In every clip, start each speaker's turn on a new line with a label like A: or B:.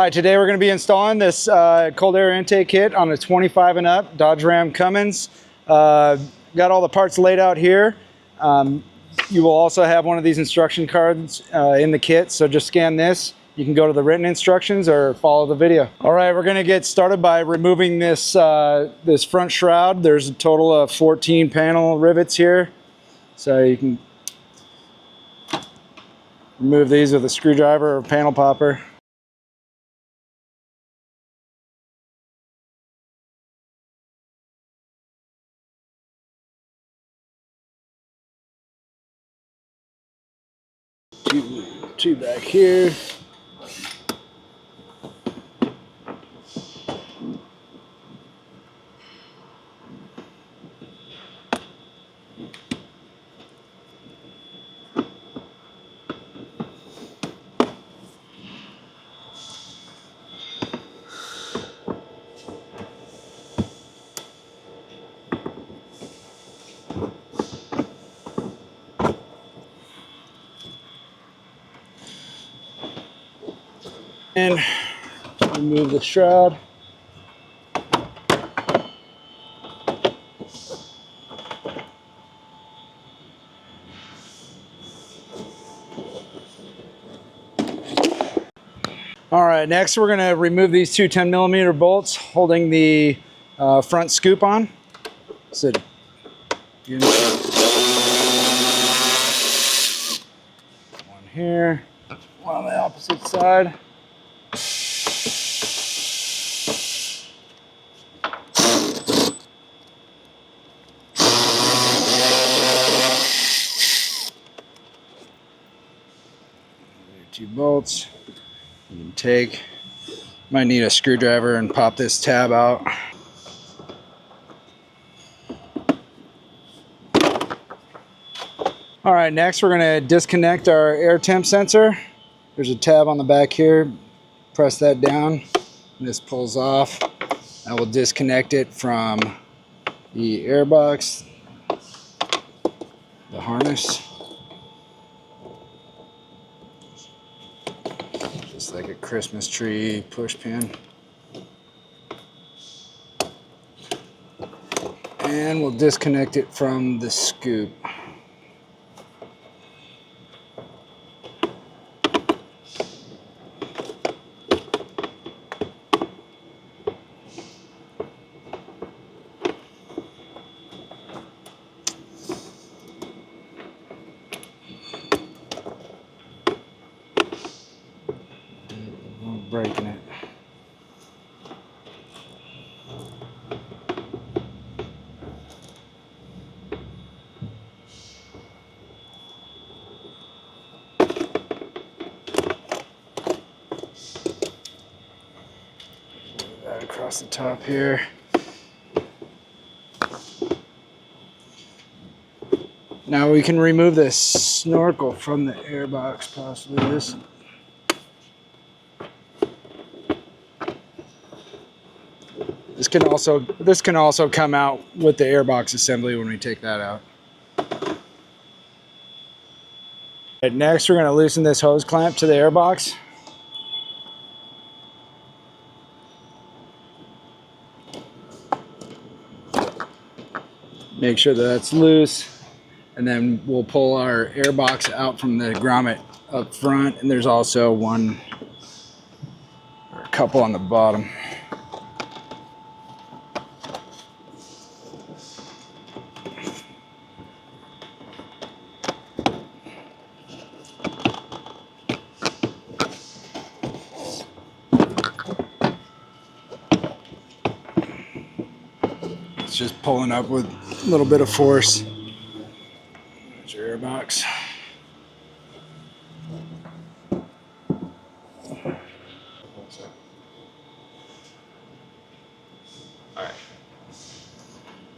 A: Hi, today we're going to be installing this cold air intake kit on a 25 and up Dodge Ram Cummins. Got all the parts laid out here. You will also have one of these instruction cards in the kit, so just scan this. You can go to the written instructions or follow the video. All right, we're going to get started by removing this, this front shroud. There's a total of 14 panel rivets here, so you can remove these with a screwdriver or panel popper. Two back here. And remove the shroud. All right, next we're going to remove these two 10mm bolts holding the front scoop on. So, one here, one on the opposite side. Two bolts. You can take, might need a screwdriver and pop this tab out. All right, next we're going to disconnect our air temp sensor. There's a tab on the back here. Press that down and this pulls off. I will disconnect it from the airbox, the harness. Just like a Christmas tree push pin. And we'll disconnect it from the scoop. Breaking it. That across the top here. Now we can remove this snorkel from the airbox, possibly this. This can also come out with the airbox assembly when we take that out. Right, next we're going to loosen this hose clamp to the airbox. Make sure that that's loose, and then we'll pull our airbox out from the grommet up front, and there's also one or a couple on the bottom. Just pulling up with a little bit of force. There's your airbox.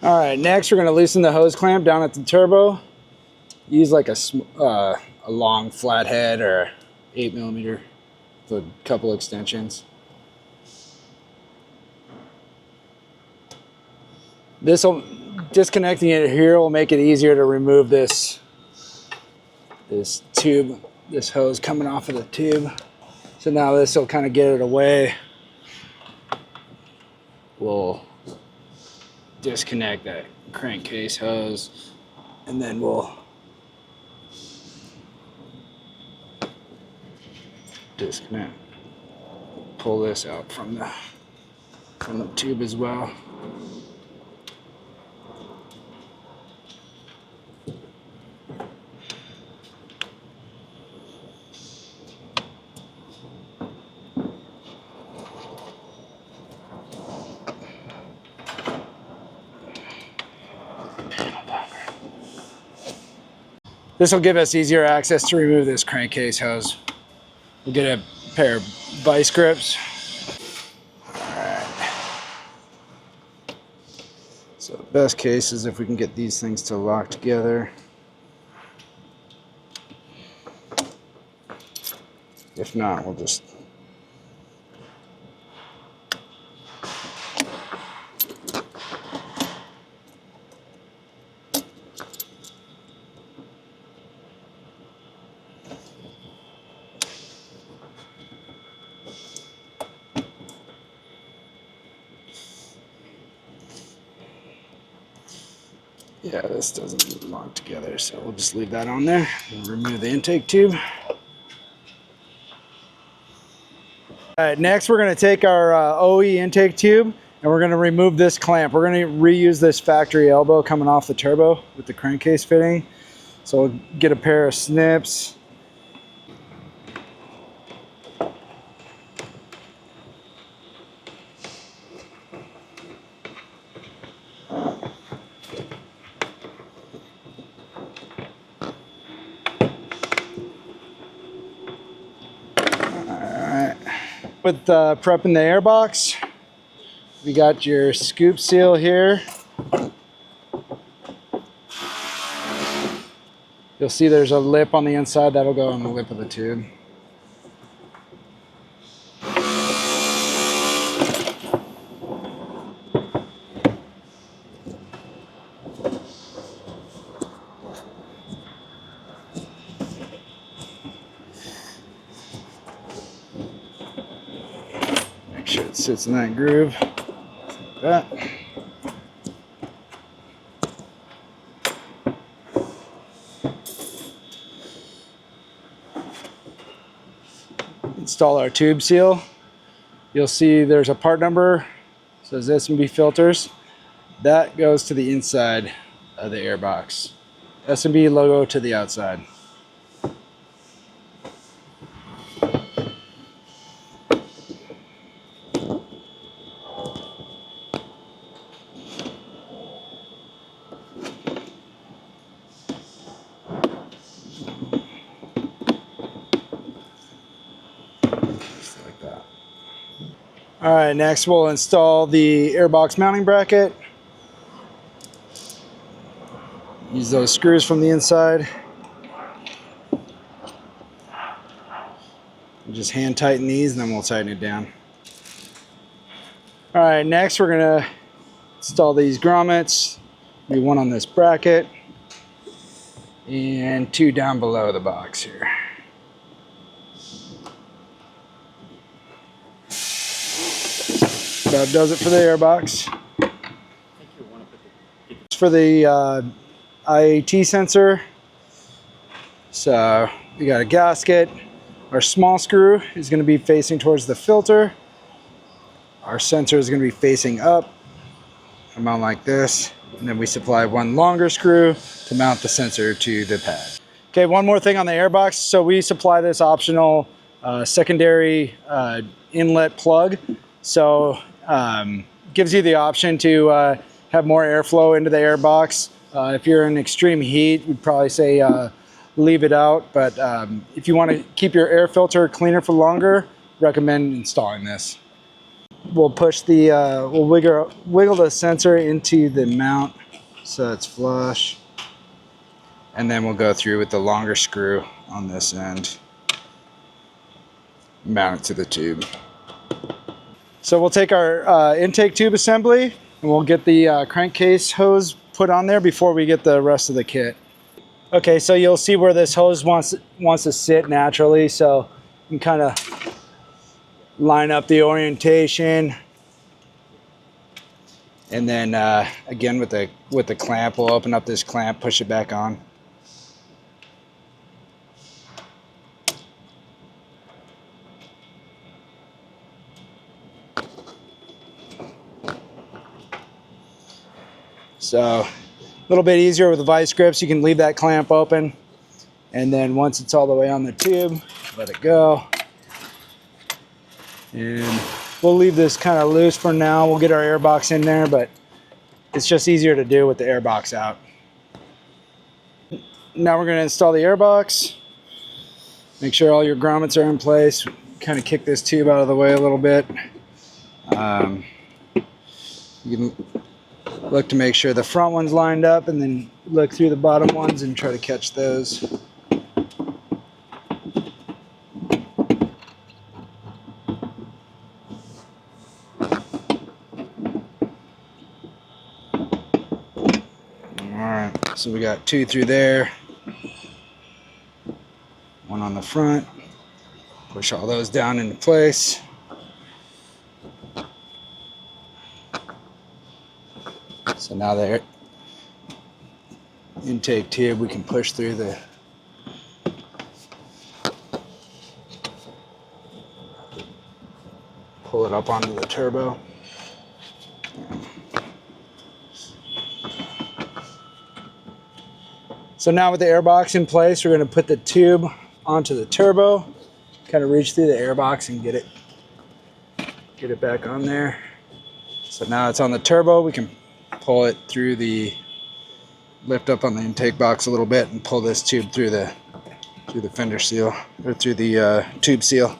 A: All right, next we're going to loosen the hose clamp down at the turbo. Use like a long flathead or 8mm with a couple extensions. Disconnecting it here will make it easier to remove this tube, this hose coming off of the tube. So now this will kind of get it away. We'll disconnect that crankcase hose, and then we'll disconnect, pull this out from the tube as well. This will give us easier access to remove this crankcase hose. We'll get a pair of vice grips. Alright. So the best case is if we can get these things to lock together. If not, we'll just yeah, this doesn't lock together, so we'll just leave that on there and remove the intake tube. All right, next we're going to take our OE intake tube and we're going to remove this clamp. We're going to reuse this factory elbow coming off the turbo with the crankcase fitting. So we'll get a pair of snips. With prepping the airbox, we got your scoop seal here. You'll see there's a lip on the inside that'll go on the lip of the tube. Make sure it sits in that groove, like that. Install our tube seal. You'll see there's a part number, it says S&B filters. That goes to the inside of the airbox. S&B logo to the outside. All right, next we'll install the airbox mounting bracket. Use those screws from the inside. Just hand tighten these and then we'll tighten it down. All right, next we're gonna install these grommets. Be one on this bracket and two down below the box here. That does it for the airbox. It's for the IAT sensor. So we got a gasket. Our small screw is going to be facing towards the filter. Our sensor is going to be facing up. I mount like this. And then we supply one longer screw to mount the sensor to the pad. Okay, one more thing on the airbox. So we supply this optional secondary inlet plug. So gives you the option to have more airflow into the airbox. If you're in extreme heat, we'd probably say leave it out. But if you want to keep your air filter cleaner for longer, recommend installing this. We'll push the, we'll wiggle the sensor into the mount so it's flush. And then we'll go through with the longer screw on this end. Mount it to the tube. So we'll take our intake tube assembly and we'll get the crankcase hose put on there before we get the rest of the kit. Okay, so you'll see where this hose wants to sit naturally. So you can kind of line up the orientation, and then again with the clamp, we'll open up this clamp, push it back on. So a little bit easier with the vice grips. You can leave that clamp open, and then once it's all the way on the tube, let it go. And we'll leave this kind of loose for now. We'll get our airbox in there, but it's just easier to do with the airbox out. Now we're going to install the airbox. Make sure all your grommets are in place. Kind of kick this tube out of the way a little bit. You can look to make sure the front one's lined up, and then look through the bottom ones and try to catch those. Alright, so we got 2 through there, 1 on the front. Push all those down into place. So now the intake tube, we can push through the pull it up onto the turbo. So now with the airbox in place, we're going to put the tube onto the turbo, kind of reach through the airbox and get it back on there. So now it's on the turbo. We can pull it through the, lift up on the intake box a little bit and pull this tube through the fender seal, or through the tube seal.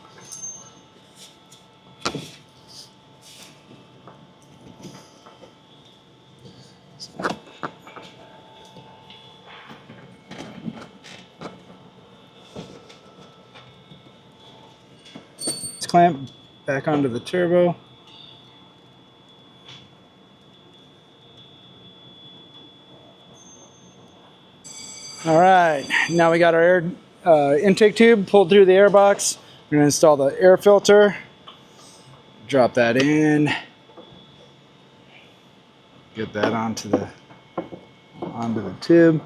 A: Let's clamp back onto the turbo. All right, now we got our air intake tube pulled through the airbox. We're going to install the air filter. Drop that in. Get that onto the tube.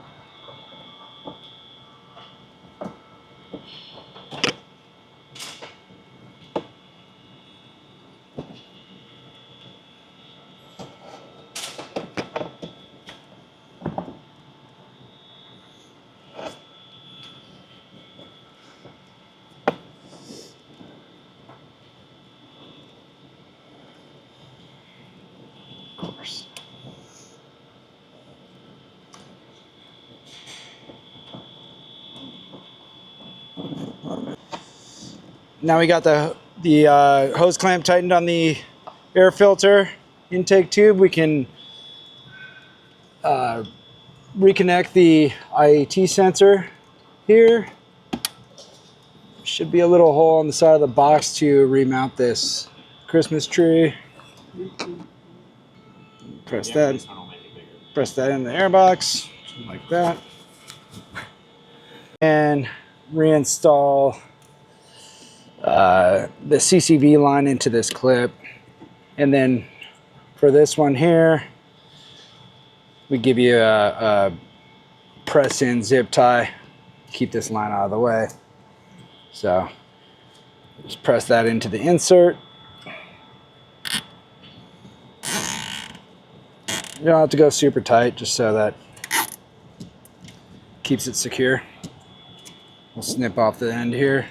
A: Now we got the hose clamp tightened on the air filter intake tube. We can reconnect the IAT sensor here. Should be a little hole on the side of the box to remount this Christmas tree. Press that in the airbox, like that. And reinstall the CCV line into this clip. And then for this one here, we give you a press in zip tie, keep this line out of the way. So just press that into the insert. You don't have to go super tight, just so that keeps it secure. We'll snip off the end here.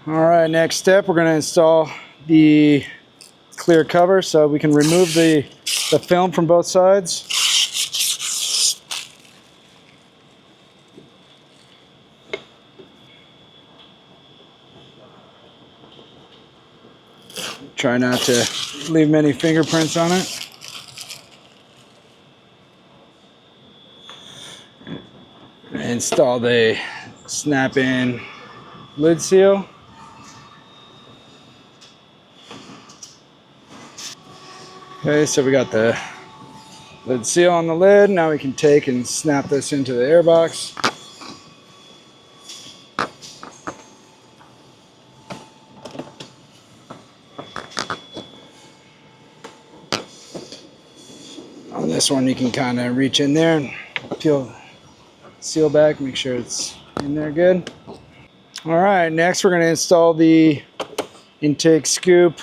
A: All right, next step, we're going to install the clear cover so we can remove the film from both sides. Try not to leave many fingerprints on it. Install the snap-in lid seal. Okay, so we got the lid seal on the lid. Now we can take and snap this into the airbox. this one you can kind of reach in there and peel seal back, make sure it's in there good. All right, next we're going to install the intake scoop,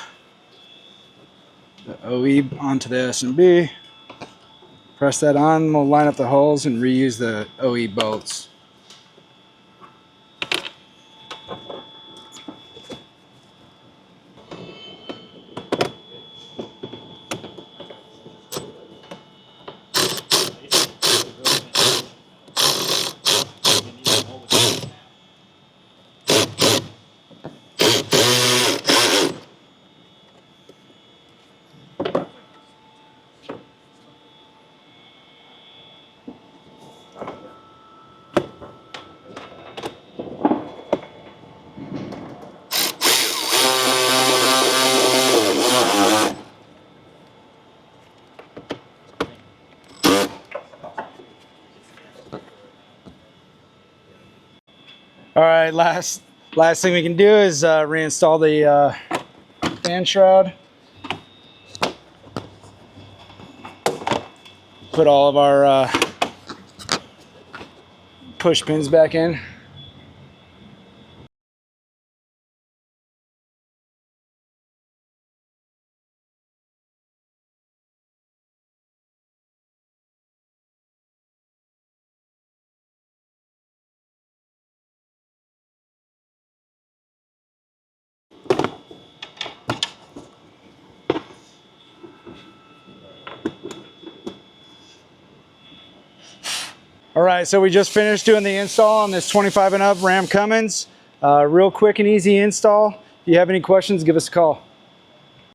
A: the OE onto the S&B. Press that on, we'll line up the holes and reuse the OE bolts. All right, last thing we can do is reinstall the fan shroud. Put all of our push pins back in. All right, so we just finished doing the install on this 25 and up Ram Cummins. Real quick and easy install. If you have any questions, give us a call.